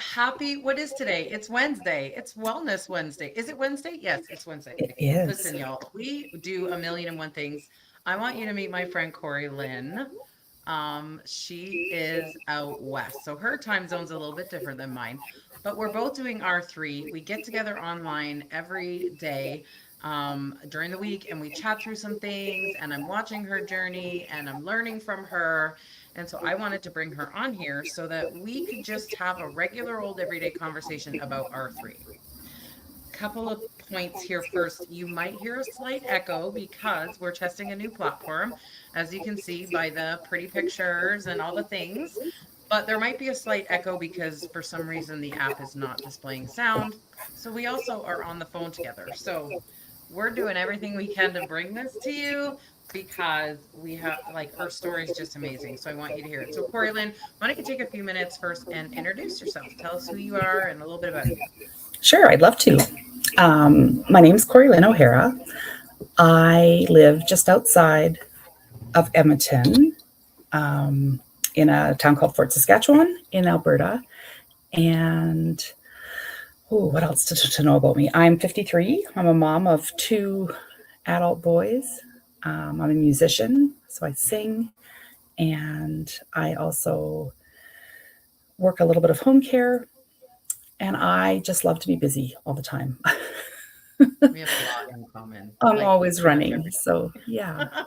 what is today? It's Wednesday. It's Wellness Wednesday. Is it Wednesday? Yes, it's Wednesday. It is. Listen, y'all, we do a million and one things. I want you to meet my friend Corry-Lyn. She is out west, so her time zone's a little bit different than mine, but we're both doing R3. We get together online every day during the week and we chat through some things, and I'm watching her journey and I'm learning from her. And so I wanted to bring her on here so that we could just have a regular old everyday conversation about R3. Couple of points here first. You might hear a slight echo because we're testing a new platform, as you can see by the pretty pictures and all the things. But there might be a slight echo because for some reason the app is not displaying sound. So we also are on the phone together. So we're doing everything we can to bring this to you because we have, like, her story is just amazing. So I want you to hear it. So Corry-Lyn, why don't you take a few minutes first and introduce yourself? Tell us who you are and a little bit about you. Sure, I'd love to. My name's Corry-Lyn O'Hara. I live just outside of Edmonton, in a town called Fort Saskatchewan in Alberta. And what else to know about me? I'm 53. I'm a mom of two adult boys. I'm a musician, so I sing, and I also work a little bit of home care, and I just love to be busy all the time. We have a lot in common. I'm Like always pretty much running, everything. so yeah.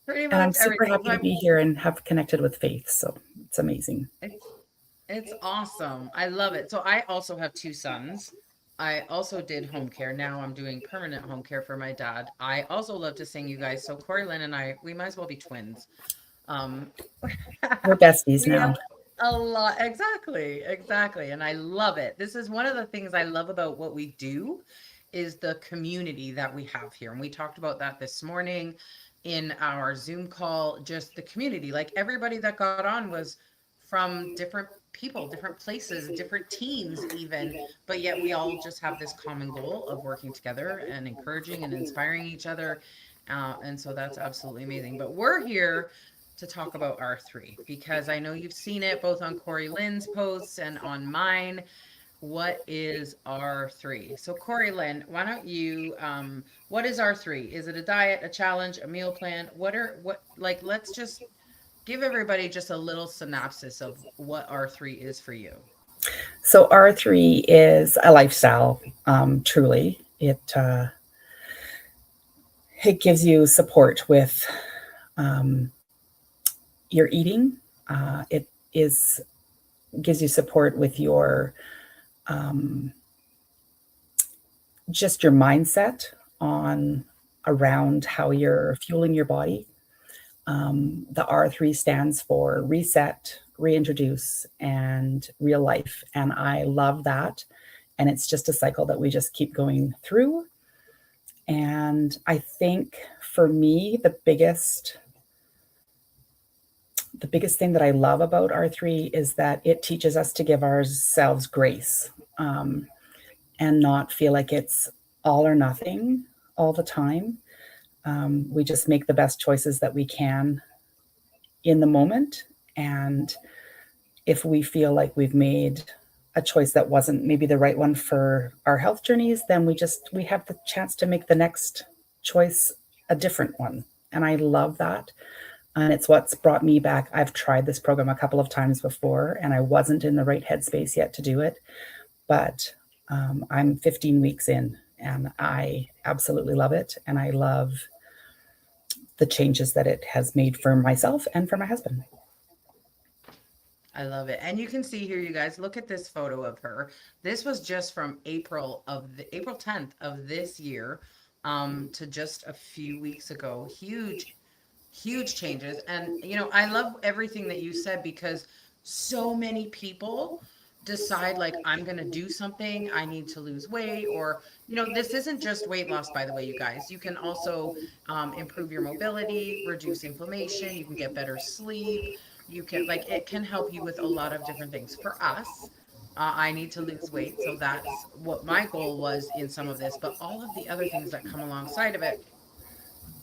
Pretty And much I'm super everything. happy So to be here and have connected with Faith, so it's amazing. it's it's awesome. I love it. So I also have two sons. I also did home care. Now I'm doing permanent home care for my dad. I also love to sing, you guys. So Corry-Lyn and I, we might as well be twins. Um, We're besties we now. have a lot. Exactly, exactly. And I love it. This is one of the things I love about what we do is the community that we have here. And we talked about that this morning in our Zoom call, just the community. Like everybody that got on was from different people, different places, different teams even, but yet we all just have this common goal of working together and encouraging and inspiring each other. And so that's absolutely amazing. But we're here to talk about R3 because I know you've seen it both on Corry-Lyn's posts and on mine. What is R3? So Corry-Lyn, why don't you what is R3? Is it a diet, a challenge, a meal plan? Like, let's just give everybody just a little synopsis of what R3 is for you. So R3 is a lifestyle. Truly, it gives you support with um, your eating. It is gives you support with your um, just your mindset on around how you're fueling your body. The R3 stands for reset, reintroduce, and real life. And I love that. And it's just a cycle that we just keep going through. And I think for me, the biggest thing that I love about R3 is that it teaches us to give ourselves grace, um, and not feel like it's all or nothing all the time. We just make the best choices that we can in the moment. And if we feel like we've made a choice that wasn't maybe the right one for our health journeys, then we have the chance to make the next choice a different one. And I love that. And it's what's brought me back. I've tried this program a couple of times before, and I wasn't in the right headspace yet to do it. But I'm 15 weeks in, and I absolutely love it. And I love the changes that it has made for myself and for my husband. I love it. And you can see here, you guys, look at this photo of her. This was just from April 10th of this year, to just a few weeks ago. Huge changes. And I love everything that you said because so many people decide, like, I'm going to do something, I need to lose weight, or this isn't just weight loss, by the way, you guys. You can also improve your mobility, reduce inflammation, you can get better sleep, you can, like, it can help you with a lot of different things. For us, I need to lose weight, so that's what my goal was in some of this, but all of the other things that come alongside of it.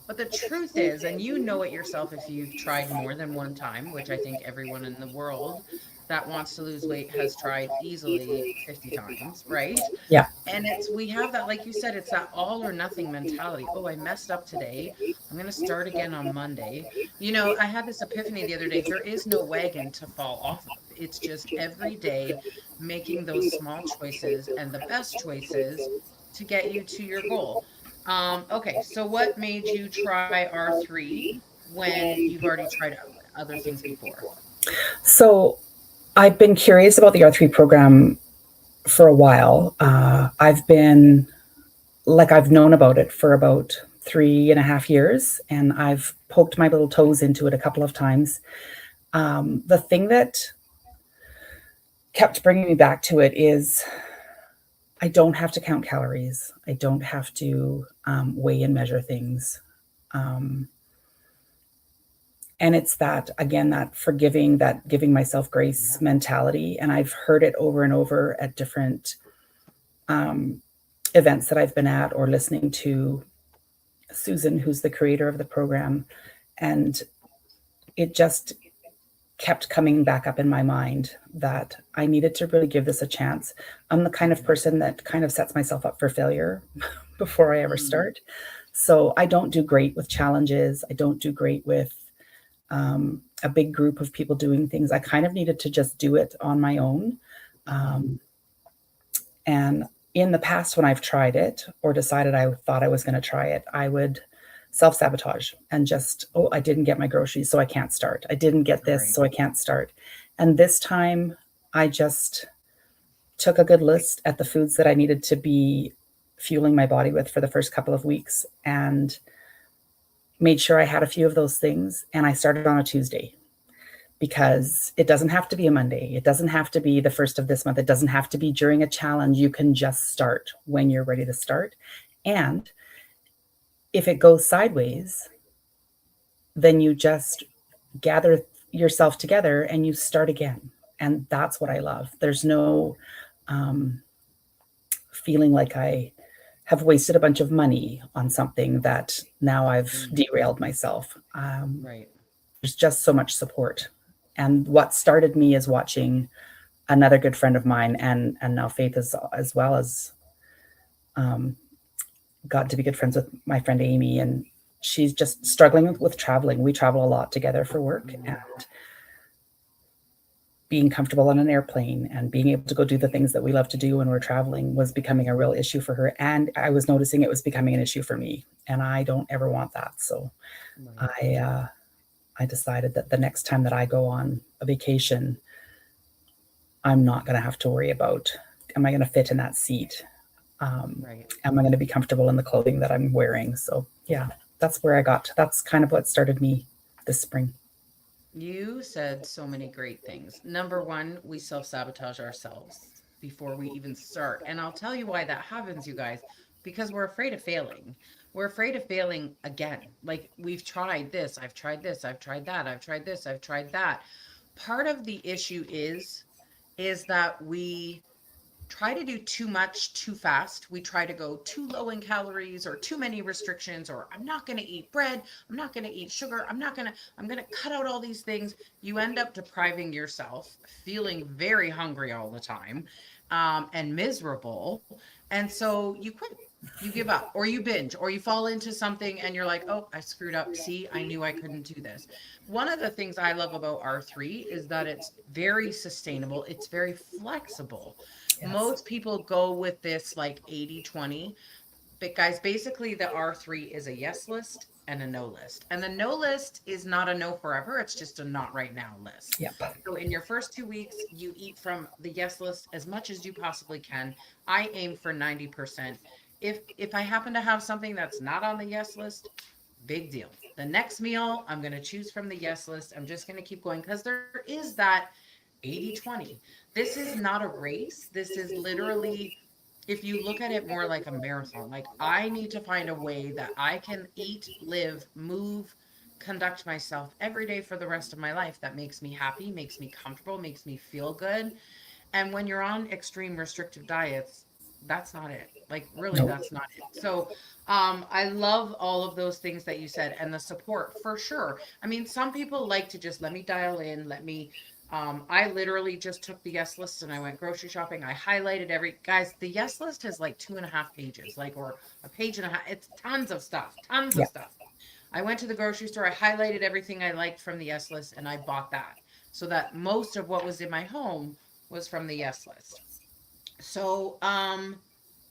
But the truth is, and you know it yourself if you've tried more than one time, which I think everyone in the world that wants to lose weight has tried easily 50 times, right? Yeah. And we have that, like you said, it's that all or nothing mentality. Oh, I messed up today. I'm going to start again on Monday. I had this epiphany the other day. There is no wagon to fall off of. It's just every day making those small choices and the best choices to get you to your goal. Okay, so what made you try R3 when you've already tried other things before? So I've been curious about the R3 program for a while. I've known about it for about 3.5 years, and I've poked my little toes into it a couple of times. The thing that kept bringing me back to it is I don't have to count calories. I don't have to weigh and measure things. Um, and it's that, again, that forgiving, that giving myself grace Yeah. mentality. And I've heard it over and over at different um, events that I've been at, or listening to Susan, who's the creator of the program. And it just kept coming back up in my mind that I needed to really give this a chance. I'm the kind of Mhm. person that kind of sets myself up for failure before I ever Mm, start. So I don't do great with challenges. I don't do great with a big group of people doing things. I kind of needed to just do it on my own. mhm. Um, and in the past, when I've tried it or decided I thought I was going to try it, I would self sabotage and just, oh, I didn't get my groceries, so I can't start. I didn't get this, Right. so I can't start. And this time, I just took a good list at the foods that I needed to be fueling my body with for the first couple of weeks and made sure I had a few of those things. And I started on a Tuesday, because it doesn't have to be a Monday. It doesn't have to be the first of this month. It doesn't have to be during a challenge. You can just start when you're ready to start. And if it goes sideways, then you just gather yourself together and you start again. And that's what I love. There's no um, feeling like I have wasted a bunch of money on something that now I've Mm, derailed myself. right. There's just so much support. And what started me is watching another good friend of mine, and now Faith, as well as um, got to be good friends with my friend Amy, and she's just struggling with traveling. We travel a lot together for work, Mhm. and being comfortable on an airplane and being able to go do the things that we love to do when we're traveling was becoming a real issue for her, and I was noticing it was becoming an issue for me, and I don't ever want that. So Right. I decided that the next time that I go on a vacation, I'm not going to have to worry about, am I going to fit in that seat? Right. Am I going to be comfortable in the clothing that I'm wearing? So yeah, that's where I got. That's kind of what started me this spring. You said so many great things. Number one, we self sabotage ourselves before we even start. And I'll tell you why that happens, you guys, because we're afraid of failing. We're afraid of failing again. Like we've tried this, I've tried this, I've tried that, I've tried this, I've tried that. Part of the issue is that we try to do too much too fast. We try to go too low in calories or too many restrictions, or I'm not going to eat bread, I'm not going to eat sugar, I'm going to cut out all these things. You end up depriving yourself, feeling very hungry all the time, and miserable. And so you quit. You give up, or you binge, or you fall into something and you're like, oh, I screwed up. See, I knew I couldn't do this. One of the things I love about R3 is that it's very sustainable, it's very flexible. Yes. Most people go with this like 80/20, but guys, basically the R3 is a yes list and a no list. And the no list is not a no forever, it's just a not right now list. Yep. So in your first 2 weeks, you eat from the yes list as much as you possibly can. I aim for 90%. If I happen to have something that's not on the yes list, big deal. The next meal, I'm going to choose from the yes list. I'm just going to keep going because there is that 80/20. This is not a race. This is literally, if you look at it more like a marathon, like I need to find a way that I can eat, live, move, conduct myself every day for the rest of my life that makes me happy, makes me comfortable, makes me feel good. And when you're on extreme restrictive diets, that's not it. Like really, No. that's not it. So I love all of those things that you said and the support for sure. I mean, some people like to just let me dial in, let me I literally just took the yes list and I went grocery shopping. I highlighted guys, the yes list has like 2.5 pages, like, or a page and a half. It's tons of stuff, tons of Yeah. stuff. I went to the grocery store, I highlighted everything I liked from the yes list and I bought that. So that most of what was in my home was from the yes list. So,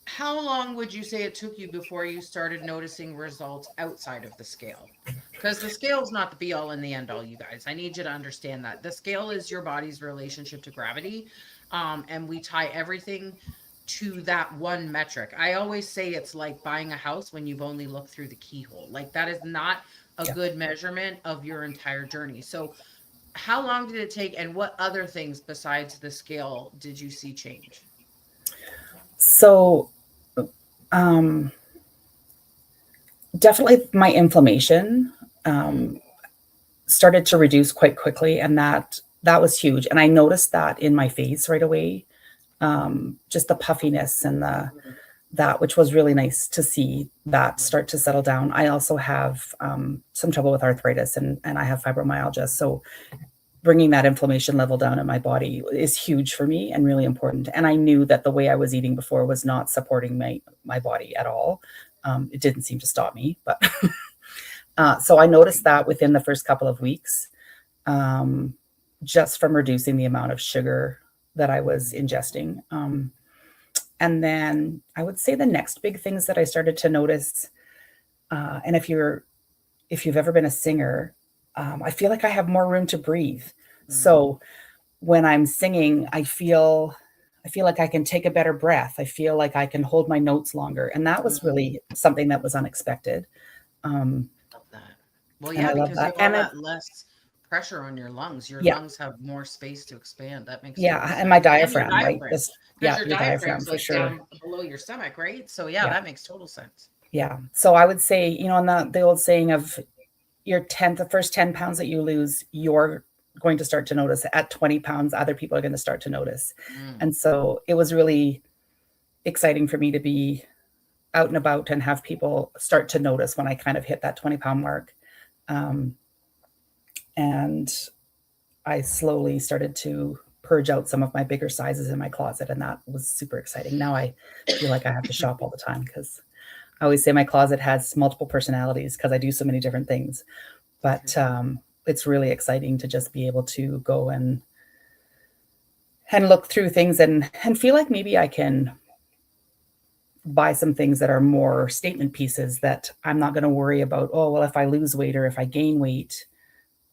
how long would you say it took you before you started noticing results outside of the scale? Because the scale is not the be all and the end all, you guys. I need you to understand that. The scale is your body's relationship to gravity. And we tie everything to that one metric. I always say it's like buying a house when you've only looked through the keyhole. Like, that is not a Yeah. good measurement of your entire journey. So, how long did it take, and what other things besides the scale did you see change? So, um, definitely my inflammation started to reduce quite quickly, and that was huge. And I noticed that in my face right away, just the puffiness and the that, which was really nice to see that start to settle down. I also have some trouble with arthritis, and I have fibromyalgia, so bringing that inflammation level down in my body is huge for me and really important. And I knew that the way I was eating before was not supporting my body at all. It didn't seem to stop me, but so I noticed that within the first couple of weeks, um, just from reducing the amount of sugar that I was ingesting. And then I would say the next big things that I started to notice, and if you've ever been a singer, I feel like I have more room to breathe. Mm. So when I'm singing, I feel like I can take a better breath. I feel like I can hold my notes longer, and that was Mm. really something that was unexpected. Um, Love that. Well, and yeah, I love because you that. have all And it, that less pressure on your lungs. Your yeah, lungs have more space to expand. That makes total yeah, and my sense. And your diaphragm, right? diaphragm, Just because yeah, your your diaphragm diaphragm's for like sure. down below your stomach, right? So yeah, Yeah, that makes total sense. yeah. So I would say, in the old saying of the first 10 pounds that you lose, you're going to start to notice. At 20 pounds, other people are going to start to notice. Mm. And so it was really exciting for me to be out and about and have people start to notice when I kind of hit that 20-pound mark. Um, and I slowly started to purge out some of my bigger sizes in my closet, and that was super exciting. Now I feel like I have to shop all the time because I always say my closet has multiple personalities because I do so many different things. But it's really exciting to just be able to go and look through things and feel like maybe I can buy some things that are more statement pieces that I'm not going to worry about. Oh, well, if I lose weight or if I gain weight,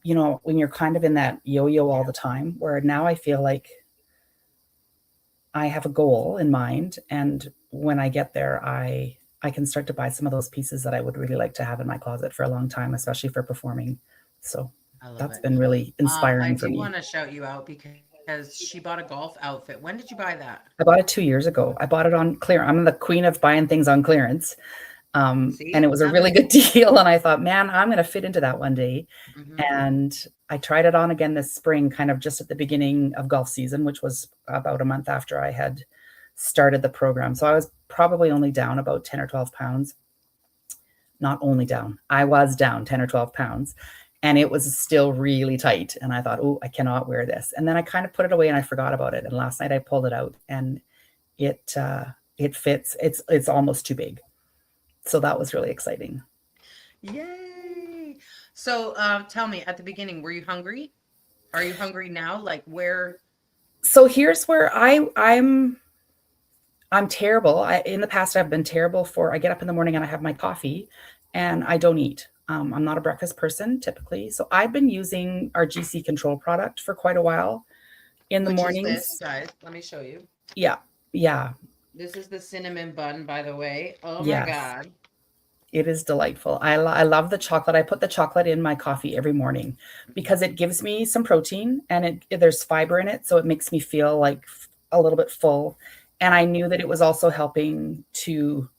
when you're kind of in that yo-yo all Yeah. the time, where now I feel like I have a goal in mind, and when I get there, I can start to buy some of those pieces that I would really like to have in my closet for a long time, especially for performing. So I love that's it. been really I inspiring for do me. want to shout you out because she bought a golf outfit. When did you buy that? I bought it 2 years ago. I bought it on clear. I'm the queen of buying things on clearance. And See, it was a really another. good deal. And I thought, man, I'm going to fit into that one day. Hmm. And I tried it on again this spring, kind of just at the beginning of golf season, which was about a month after I had started the program. So I was probably only down about 10 or 12 pounds. Not only down, I was down 10 or 12 pounds. And it was still really tight. And I thought, oh, I cannot wear this. And then I kind of put it away and I forgot about it. And last night I pulled it out and it fits. It's almost too big. So that was really exciting. Yay! So, tell me, at the beginning, were you hungry? Are you hungry now? Like, where? So here's where I'm terrible. In the past, I've been terrible for. I get up in the morning and I have my coffee, and I don't eat. I'm not a breakfast person typically, so I've been using our GC Control product for quite a while in the Which is this, mornings. guys? Let me show you. Yeah, yeah, This is the cinnamon bun, by the way. Oh my yes. God. It is delightful. I love the chocolate. I put the chocolate in my coffee every morning because it gives me some protein and there's fiber in it, so it makes me feel like a little bit full. And I knew that it was also helping to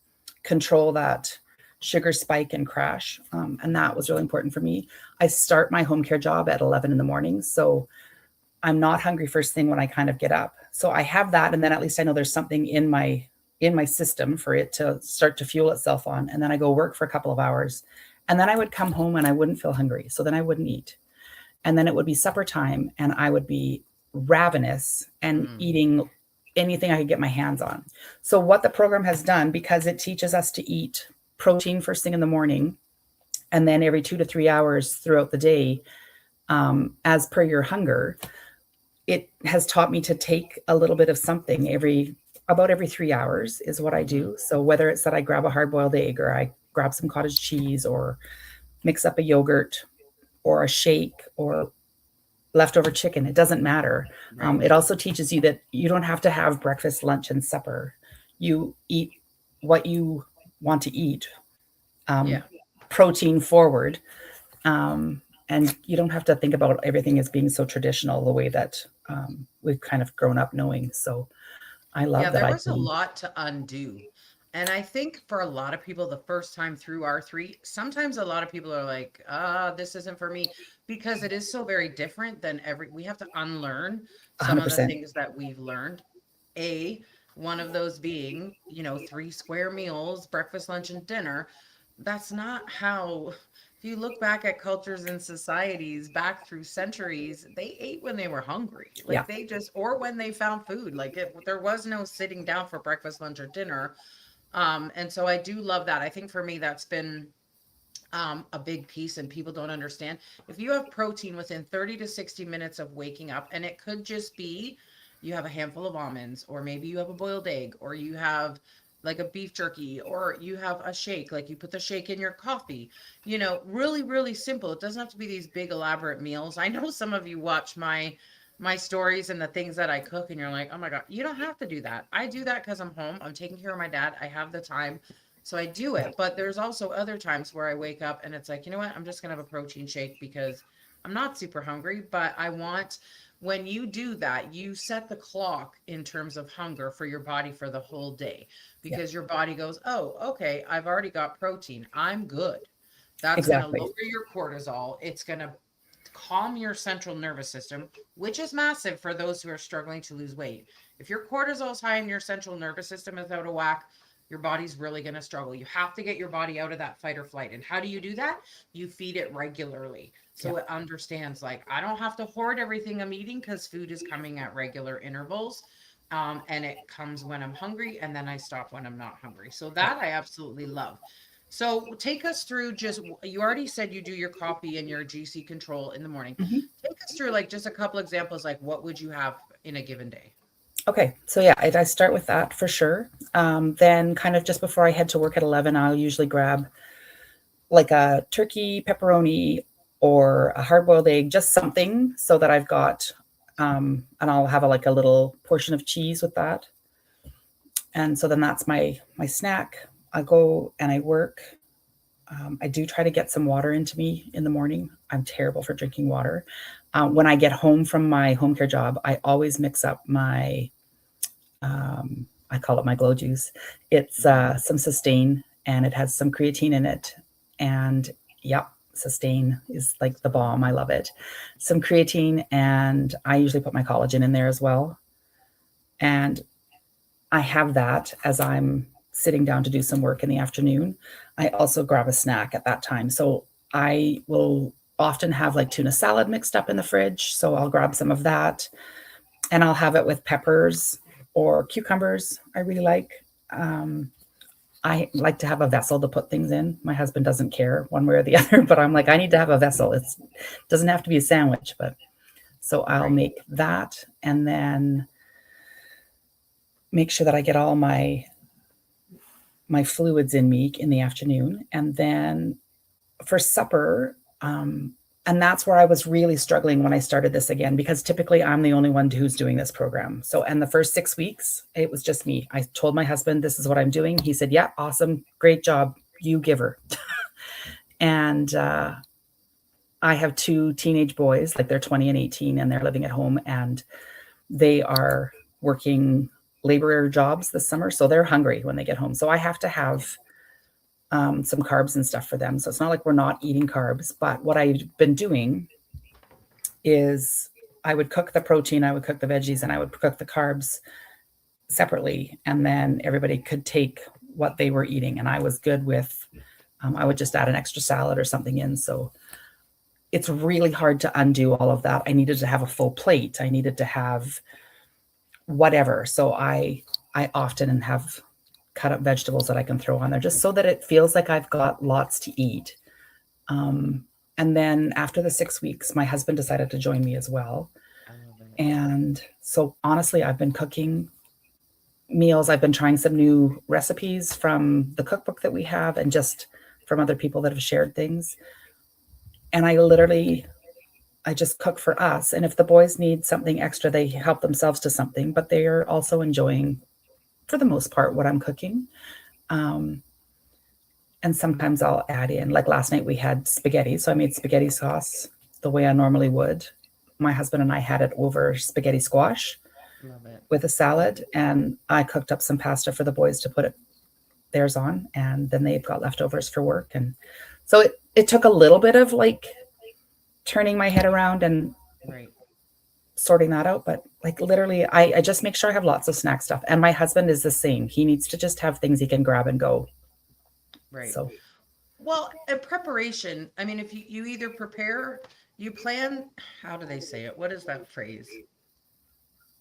control that sugar spike and crash, and that was really important for me. I start my home care job at 11 in the morning, so I'm not hungry first thing when I kind of get up. So I have that, and then at least I know there's something in my system for it to start to fuel itself on. And then I go work for a couple of hours, and then I would come home and I wouldn't feel hungry. So then I wouldn't eat. And then it would be supper time, and I would be ravenous and Mm. eating anything I could get my hands on. So, what the program has done, because it teaches us to eat protein first thing in the morning, and then every 2 to 3 hours throughout the day, as per your hunger, it has taught me to take a little bit of something about every 3 hours is what I Mhm. do. So whether it's that I grab a hard boiled egg, or I grab some cottage cheese, or mix up a yogurt or a shake, or leftover chicken, it doesn't matter. Right. It also teaches you that you don't have to have breakfast, lunch, and supper. You eat what you want to eat, Yeah. um, protein forward, and you don't have to think about everything as being so traditional the way that we've kind of grown up knowing. So I Yeah, love that there I was a can. lot to undo. And I think for a lot of people, the first time through R3, sometimes a lot of people are like, this isn't for me because it is so very different than we have to unlearn some of the 100%. things that we've learned. A, one of those being, 3 square meals, breakfast, lunch, and dinner. That's not how, if you look back at cultures and societies back through centuries, they ate when they were hungry. Yeah, Like they just, or when they found food. There was no sitting down for breakfast, lunch, or dinner. And so I do love that. I think for me, that's been a big piece, and people don't understand. If you have protein within 30 to 60 minutes of waking up, and it could just be you have a handful of almonds, or maybe you have a boiled egg, or you have like a beef jerky, or you have a shake, like you put the shake in your coffee, really, really simple. It doesn't have to be these big elaborate meals. I know some of you watch my stories and the things that I cook, and you're like, oh my God, you don't have to do that. I do that because I'm home. I'm taking care of my dad. I have the time. So I do yeah, it, but there's also other times where I wake up and it's like, you know what? I'm just gonna have a protein shake because I'm not super hungry, but when you do that, you set the clock in terms of hunger for your body for the whole day yeah, because your body goes, oh, okay, I've already got protein. I'm good. That's gonna exactly. lower your cortisol. It's gonna calm your central nervous system, which is massive for those who are struggling to lose weight. If your cortisol is high and your central nervous system is out of whack, your body's really going to struggle. You have to get your body out of that fight or flight. And how do you do that? You feed it regularly. Yeah, So it understands, like, I don't have to hoard everything I'm eating because food is coming at regular intervals. And it comes when I'm hungry, and then I stop when I'm not hungry. So yeah. that I absolutely love. So take us through you already said you do your coffee and your GC control in the morning. Mhm. Take us through like just a couple examples, like what would you have in a given day? Okay, so yeah, I start with that for sure. Then, kind of just before I head to work at 11, I'll usually grab like a turkey pepperoni or a hard boiled egg, just something so that I've got, and I'll have like a little portion of cheese with that. And so then that's my snack. I go and I work. I do try to get some water into me in the morning. I'm terrible for drinking water. When I get home from my home care job, I always mix up I call it my glow juice. It's Mhm. some Sustain, and it has some creatine in it. And yep, Sustain is like the bomb. I love it. Some creatine, and I usually put my collagen in there as well. And I have that as I'm sitting down to do some work in the afternoon. I also grab a snack at that time. So I will often have like tuna salad mixed up in the fridge. So I'll grab some of that, and I'll have it with peppers or cucumbers. I really like. Um, I like to have a vessel to put things in. My husband doesn't care one way or the other, but I'm like, I need to have a vessel. It doesn't have to be a sandwich, but so I'll Right. make that, and then make sure that I get all my fluids in me in the afternoon. And then for supper, and that's where I was really struggling when I started this again, because typically I'm the only one who's doing this program. So, and the first 6 weeks, it was just me. I told my husband, this is what I'm doing. He said, yeah, awesome. Great job. You give her. And I have two teenage boys, like they're 20 and 18, and they're living at home, and they are working laborer jobs this summer. So they're hungry when they get home. So I have to have some carbs and stuff for them. So it's not like we're not eating carbs. But what I've been doing is I would cook the protein, I would cook the veggies, and I would cook the carbs separately. And then everybody could take what they were eating. And I was good with, I would just add an extra salad or something in. So it's really hard to undo all of that. I needed to have a full plate. I needed to have whatever. So I often have cut up vegetables that I can throw on there just so that it feels like I've got lots to eat. Um, and then after the 6 weeks, my husband decided to join me as well. I love it. And so honestly, I've been cooking meals. I've been trying some new recipes from the cookbook that we have and just from other people that have shared things. And I just cook for us. And if the boys need something extra, they help themselves to something, but they are also enjoying, for the most part, what I'm cooking. Um, and sometimes I'll add in, like last night we had spaghetti. So I made spaghetti sauce the way I normally would. My husband and I had it over spaghetti squash Love it. with a salad. And I cooked up some pasta for the boys to put it theirs on. And then they've got leftovers for work. And so it took a little bit of like turning my head around and Right. sorting that out. But like literally, I just make sure I have lots of snack stuff. And my husband is the same. He needs to just have things he can grab and go. Right. So, Well, in preparation, I mean, if you either prepare, you plan, how do they say it? What is that phrase?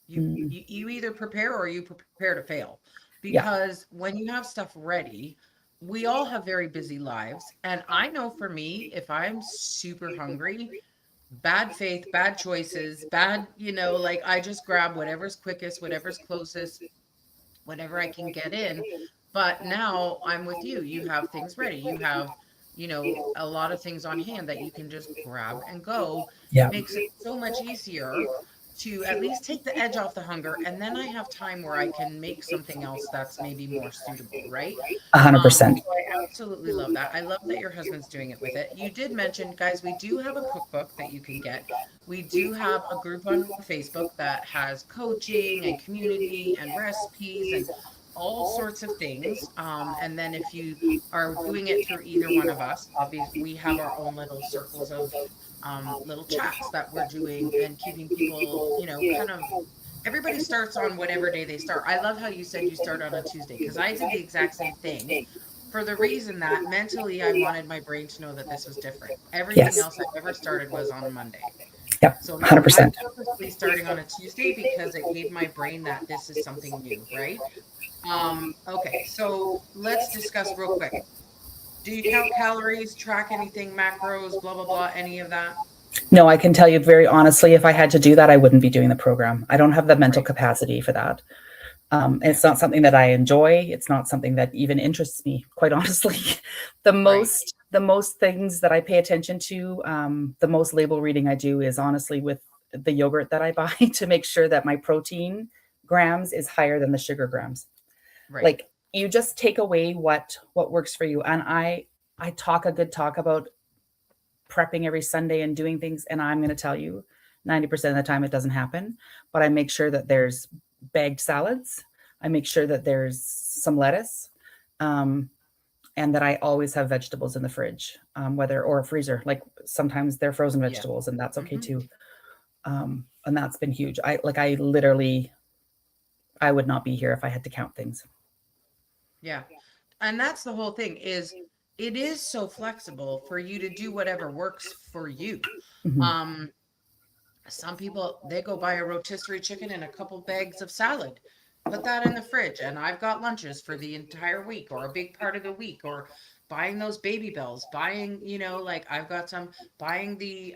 mm, You either prepare or you prepare to fail. yeah, Because when you have stuff ready, we all have very busy lives. And I know for me, if I'm super hungry, bad faith, bad choices, bad, like I just grab whatever's quickest, whatever's closest, whatever I can get in. But now I'm with you. You have things ready. You have, a lot of things on hand that you can just grab and go. It yeah, makes it so much easier to at least take the edge off the hunger. And then I have time where I can make something else that's maybe more suitable, right? 100%. So I absolutely love that. I love that your husband's doing it with it. You did mention, guys, we do have a cookbook that you can get. We do have a group on Facebook that has coaching and community and recipes and all sorts of things. And then if you are doing it through either one of us, obviously we have our own little circles of little chats that we're doing and keeping people, kind of everybody starts on whatever day they start. I love how you said you start on a Tuesday because I did the exact same thing for the reason that mentally I wanted my brain to know that this was different. Everything Yes. else I've ever started was on a Monday. Yep. So now I'm 100%. purposely starting on a Tuesday because it gave my brain that this is something new, right? Okay, so let's discuss real quick. Do you count calories, track anything, macros, blah, blah, blah, any of that? No, I can tell you very honestly, if I had to do that, I wouldn't be doing the program. I don't have the mental Right. capacity for that. Yeah. It's not something that I enjoy. It's not something that even interests me, quite honestly. the Right. most the most things that I pay attention to, the most label reading I do is honestly with the yogurt that I buy to make sure that my protein grams is higher than the sugar grams. Right. Like you just take away what works for you. And I talk a good talk about prepping every Sunday and doing things. And I'm going to tell you, 90% of the time it doesn't happen. But I make sure that there's bagged salads. I make sure that there's some lettuce. Um, and that I always have vegetables in the fridge, whether or a freezer. Like sometimes they're frozen Yeah. vegetables, and that's okay Hmm. too. And that's been huge. I literally I would not be here if I had to count things. Yeah. And that's the whole thing is it is so flexible for you to do whatever works for you. Mhm. Um, some people they go buy a rotisserie chicken and a couple bags of salad. Put that in the fridge and I've got lunches for the entire week or a big part of the week or buying those baby bells, buying, like I've got some buying the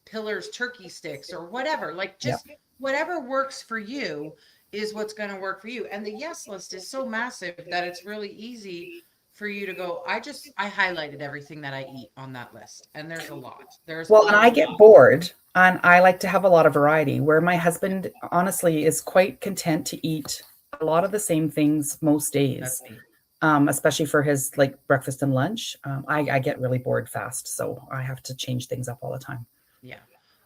pillars turkey sticks or whatever. Like Yeah. just whatever works for you is what's going to work for you. And the yes list is so massive that it's really easy for you to go, I highlighted everything that I eat on that list. And there's a lot. Well, and There's I a get lot. bored, and I like to have a lot of variety. Where my husband honestly is quite content to eat a lot of the same things most That's days, neat. especially for his like breakfast and lunch. I get really bored fast, so I have to change things up all the time. Yeah.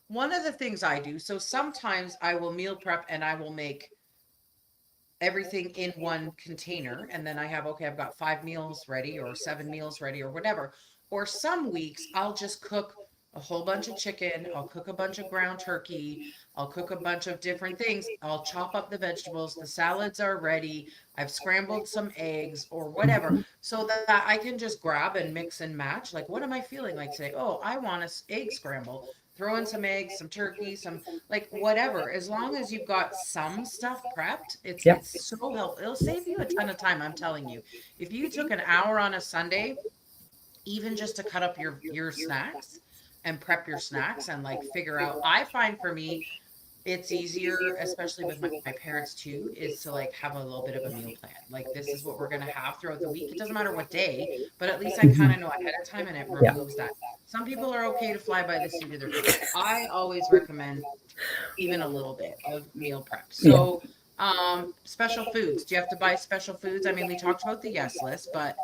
One of the things I do, so sometimes I will meal prep and I will make everything in one container. And then I have, okay, I've got 5 meals ready or 7 meals ready or whatever. Or some weeks I'll just cook a whole bunch of chicken. I'll cook a bunch of ground turkey. I'll cook a bunch of different things. I'll chop up the vegetables. The salads are ready. I've scrambled some eggs or whatever Mhm. so that I can just grab and mix and match. Like, what am I feeling like today? Oh, I want a egg scramble. Throw in some eggs, some turkey, some like whatever. As long as you've got some stuff prepped, Yep. it's so helpful. It'll save you a ton of time. I'm telling you. If you took an hour on a Sunday even just to cut up your snacks and prep your snacks and like figure out, I find for me it's easier, especially with my parents too, is to like have a little bit of a meal plan. Like, this is what we're going to have throughout the week. It doesn't matter what day, but at least I kind Mhm. of know ahead of time and it Yeah. removes that. Some people are okay to fly by the seat of their pants. I always recommend even a little bit of meal prep. Yeah. So special foods, do you have to buy special foods? I mean, we talked about the yes list, but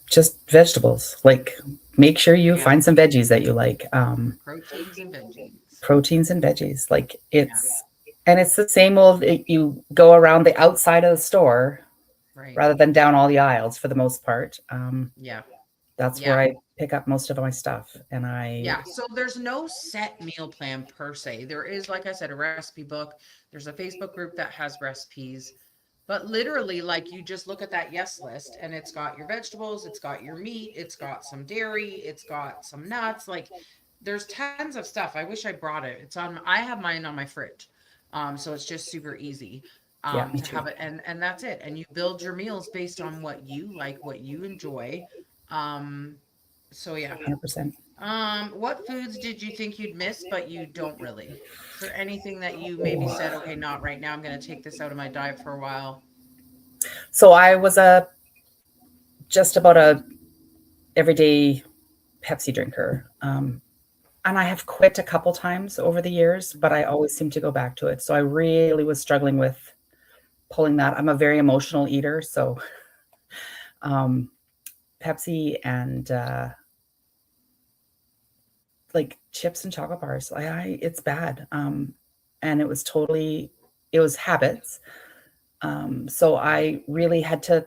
Just vegetables. Like, make sure you yeah, find some veggies that you like. proteins and veggies. Proteins and veggies. Like, Yeah, it's the same old. You go around the outside of the store right. rather than down all the aisles for the most part. Yeah. That's Yeah. where I pick up most of my stuff, and I Yeah. So there's no set meal plan per se. There is, like I said, a recipe book. There's a Facebook group that has recipes. But literally, like, you just look at that yes list and it's got your vegetables, it's got your meat, it's got some dairy, it's got some nuts. Like, there's tons of stuff. I wish I brought it. I have mine on my fridge. So it's just super easy yeah, me to too. have it, and that's it. And you build your meals based on what you like, what you enjoy. Um, so yeah. 100%. What foods did you think you'd miss, but you don't really? Is there anything that you maybe said, okay, not right now, I'm going to take this out of my diet for a while? So I was a just about a everyday Pepsi drinker. And I have quit a couple times over the years, but Mhm. I always seem to go back to it. So I really was struggling with pulling that. I'm a very emotional eater, so um, Pepsi and like chips and chocolate bars, it's bad. And it was habits. So I really had to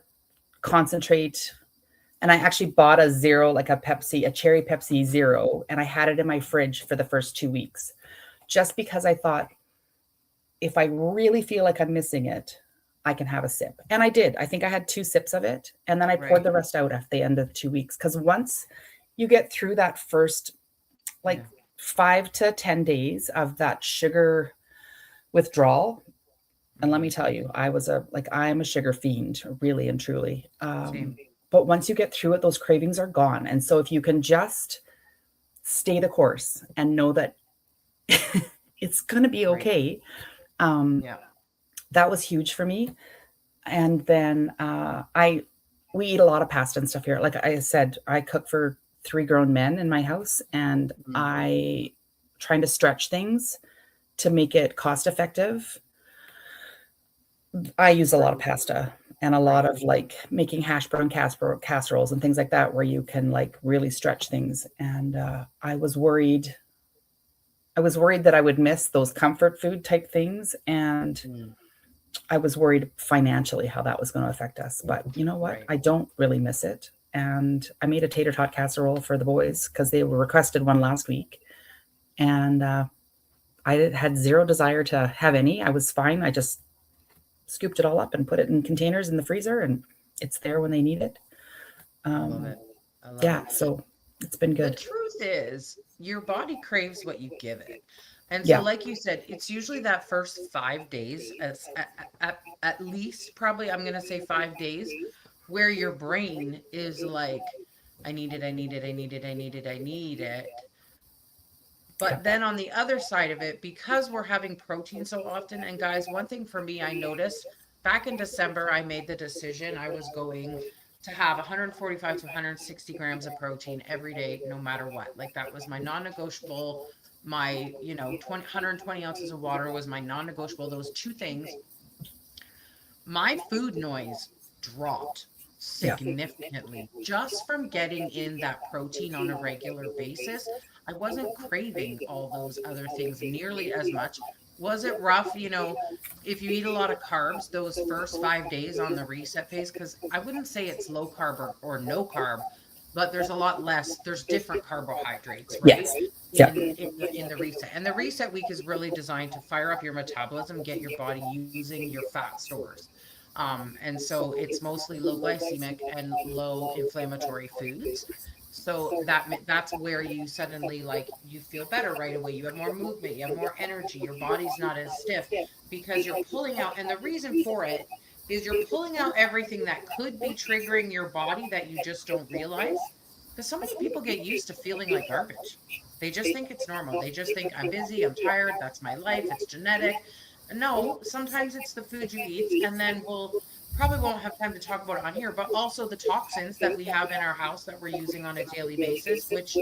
concentrate. And I actually bought a zero, like a cherry Pepsi zero, and I had it in my fridge for the first 2 weeks, just because I thought, if I really feel like I'm missing it, I can have a sip. And I did. I think I had 2 sips of it. And then I poured Right. the rest out at the end of 2 weeks. Because once you get through that first, like, Yeah. 5 to 10 days of that sugar withdrawal, and let Hmm. me tell you, I'm a sugar fiend, really and truly. Same. But once you get through it, those cravings are gone. And so if you can just stay the course and know that it's going to be Right. okay, um, Yeah. that was huge for me. And then I we eat a lot of pasta and stuff here. Like I said, I cook for 3 grown men in my house, and Mhm. I trying to stretch things to make it cost effective. I use a lot of Right. pasta and a lot Right. of like making hash brown casseroles and things like that, where you can like really stretch things. And I was worried that I would miss those comfort food type things, and Mm. I was worried financially how that was going to affect us. But you know what? Right. I don't really miss it. And I made a tater tot casserole for the boys because they were requested one last week. And I had zero desire to have any. I was fine. I just scooped it all up and put it in containers in the freezer, and it's there when they need it. I love Um, it. I love yeah, it. so it's been The good. truth is, your body craves what you give it. And so, Yeah, like you said, it's usually that first 5 days, at least, probably, I'm going to say 5 days, where your brain is like, I need it, I need it, I need it, I need it, I need it. yeah, But then on the other side of it, because we're having protein so often, and guys, one thing for me, I noticed back in December, I made the decision I was going to have 145 to 160 grams of protein every day, no matter what. Like, that was my non negotiable. My, 120 ounces of water was my non negotiable. Those two things, my food noise dropped yeah. significantly just from getting in that protein on a regular basis. I wasn't craving all those other things nearly as much. Was it rough, if you eat a lot of carbs those first 5 days on the reset phase? Because I wouldn't say it's low carb or no carb, but there's a lot less, there's different carbohydrates, right? Yes. Yeah. In the reset. And the reset week is really designed to fire up your metabolism, get your body using your fat stores. And so it's mostly low glycemic and low inflammatory foods. So that's where you suddenly, like, you feel better right away. You have more movement, you have more energy, your body's not as stiff because you're pulling out. And the reason for it is you're pulling out everything that could be triggering your body that you just don't realize. Because so many people get used to feeling like garbage. They just think it's normal. They just think, I'm busy, I'm tired, that's my life, it's genetic. No, sometimes it's the food you eat, and then we'll probably won't have time to talk about it on here, but also the toxins that we have in our house that we're using on a daily basis, which,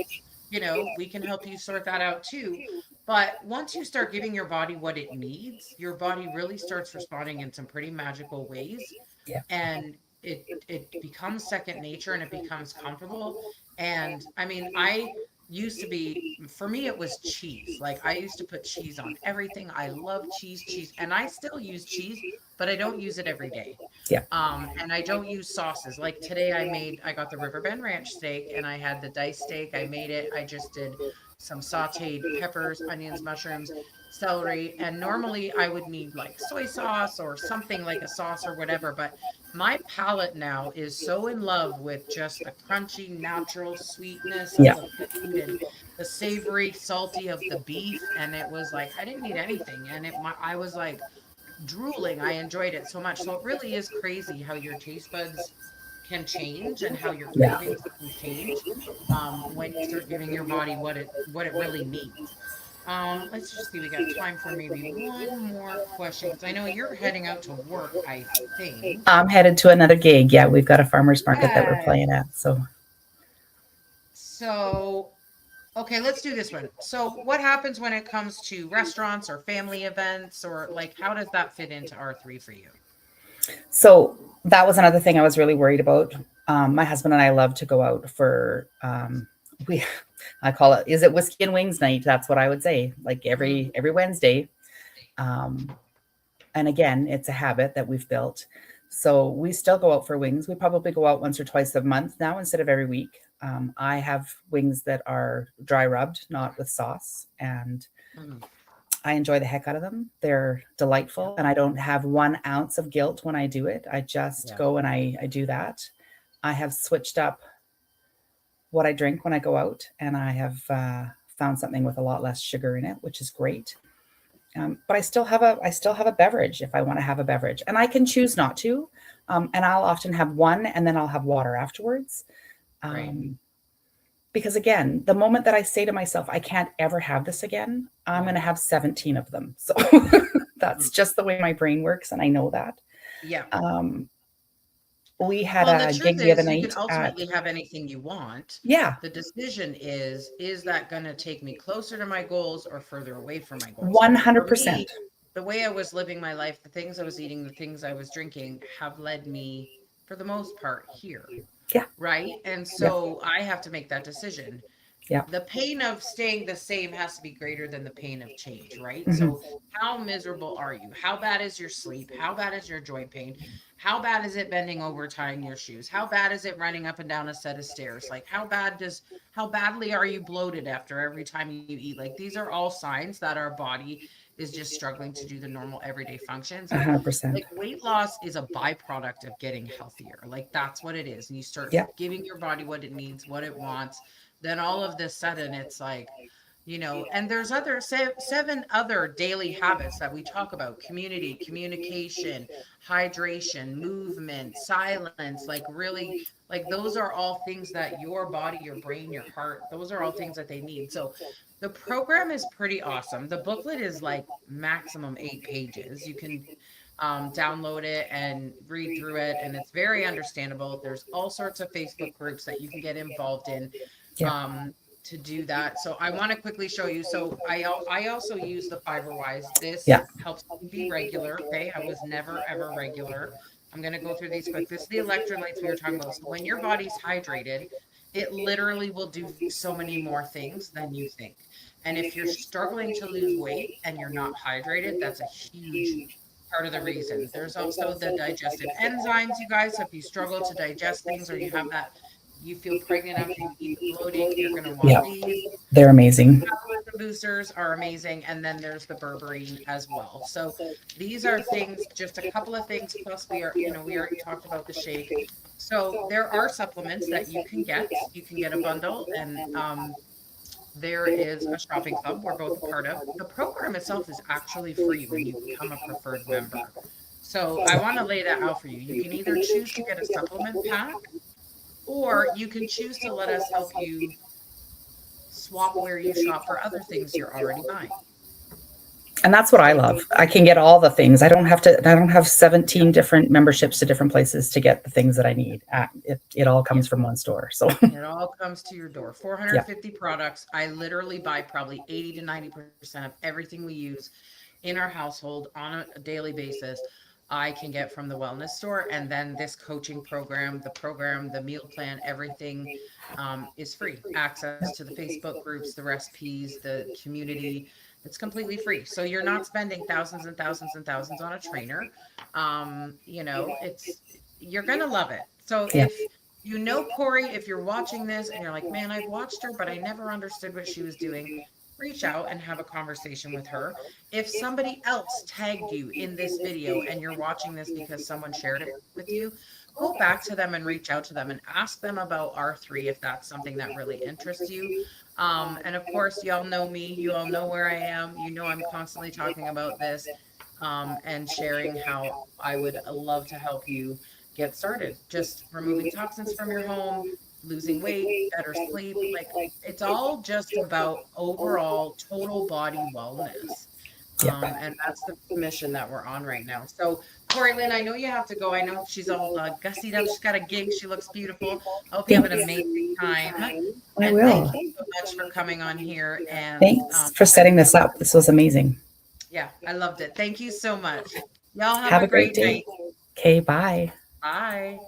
we can help you sort that out too. But once you start giving your body what it needs, your body really starts responding in some pretty magical ways, Yeah. and it becomes second nature and it becomes comfortable. And I mean, I used to be, for me it was cheese. Like, I used to put cheese on everything. I love cheese, and I still use cheese, but I don't use it every day. Yeah. And I don't use sauces. Like today, I got the Riverbend Ranch steak, and I had the diced steak. I made it. I just did some sauteed peppers, onions, mushrooms, celery. And normally I would need like soy sauce or something like a sauce or whatever. But my palate now is so in love with just the crunchy, natural sweetness of Yeah. the food and the savory, salty of the beef. And it was like, I didn't need anything. And I was like, drooling. I enjoyed it so much. So it really is crazy how your taste buds can change and how your Yeah. cravings can change, when you start giving your body what it really needs. Let's just see. We got time for maybe one more question because I know you're heading out to work, I think. I'm headed to another gig. Yeah, we've got a farmer's market that we're Yes. playing at. So, So, okay, let's do this one. So, what happens when it comes to restaurants or family events, or like how does that fit into R3 for you? so that was another thing I was really worried about. My husband and I love to go out for we I call it, is it whiskey and wings night? That's what I would say. Like Mhm. every Wednesday. Um, and again, it's a habit that we've built. So we still go out for wings. We probably go out once or twice a month now instead of every week. I have wings that are dry rubbed, not with sauce, and Mhm. I enjoy the heck out of them. They're Yeah. delightful, and I don't have 1 ounce of guilt when I do it. I just Yeah. go and I do that. I have switched up what I drink when I go out, and I have found something with a lot less sugar in it, which is great. But I still have a beverage if I want to have a beverage, and I can choose not to. And I'll often have one, and then I'll have water afterwards. Right. Um, because again, the moment that I say to myself, I can't ever have this again, I'm Yeah. going to have 17 of them. So that's Mm. just the way my brain works, and I know that. Yeah. Um, we had Well, and the a truth gig the other is, you can night at, ultimately have anything you want. yeah, The decision is that going to take me closer to my goals or further away from my goals? For 100%. me, the way I was living my life, the things I was eating, the things I was drinking have led me, for the most part, here. Yeah, Right. And yeah, so I have to make that decision. yeah. The pain of staying the same has to be greater than the pain of change, right? Hmm. So, how miserable are you? How bad is your sleep? How bad is your joint pain? How bad is it bending over tying your shoes? How bad is it running up and down a set of stairs? Like, how badly are you bloated after every time you eat? Like, these are all signs that our body is just struggling to do the normal everyday functions. And 100%. like, weight loss is a byproduct of getting healthier. Like, that's what it is. And you start Yeah. giving your body what it needs, what it wants, then all of this sudden it's like, and there's other 7 other daily habits that we talk about: community, communication, hydration, movement, silence. Like, really, like, those are all things that your body, your brain, your heart, those are all things that they need. So the program is pretty awesome. The booklet is like maximum 8 pages. You can download it and read through it, and it's very understandable. There's all sorts of Facebook groups that you can get involved in, Yeah. to do that. So I want to quickly show you. So I also use the Fiber Wise. This Yeah. helps me be regular. Okay, I was never ever regular. I'm going to go through these quick. This is the electrolytes we were talking about. So when your body's hydrated, it literally will do so many more things than you think. And if you're struggling to lose weight and you're not hydrated, that's a huge part of the reason. There's also the digestive enzymes, you guys. So if you struggle to digest things, or you have that you feel pregnant after you eat the bloating, you're going to want Yeah, these. they're amazing. Metabolism boosters are amazing, and then there's the berberine as well. So these are things, just a couple of things. Plus, we already talked about the shake. So there are supplements that you can get. You can get a bundle, and there is a shopping club we're both a part of. The program itself is actually free when you become a preferred member. So I want to lay that out for you. You can either choose to get a supplement pack, or you can choose to let us help you swap where you shop for other things you're already buying. And that's what I love. I can get all the things. I don't have 17 different memberships to different places to get the things that I need. It all comes from one store. So it all comes to your door. 450 yeah. products. I literally buy probably 80 to 90% of everything we use in our household on a daily basis. I can get from the wellness store, and then this coaching program, the meal plan, everything is free. Access to the Facebook groups, the recipes, the community. It's completely free. So you're not spending thousands and thousands and thousands on a trainer. You're gonna love it. So Yeah. if you know Corry, if you're watching this and you're like, man, I've watched her, but I never understood what she was doing, reach out and have a conversation with her. If somebody else tagged you in this video and you're watching this because someone shared it with you, go back to them and reach out to them and ask them about R3 if that's something that really interests you. And of course, y'all know me, you all know where I am. You know, I'm constantly talking about this and sharing how I would love to help you get started. Just removing toxins from your home, losing weight, better sleep. Like, it's all just about overall total body wellness. Yeah. And that's the mission that we're on right now. So, Corry-Lyn, I know you have to go. I know she's all gussied up. She's got a gig. She looks beautiful. I hope you have an Thanks. amazing time. I And thank will. you so much for coming on here. And Thanks for setting this up. This was amazing. yeah, I loved it. Thank you so much. Y'all have Have a a great great day. night. Okay, bye. Bye.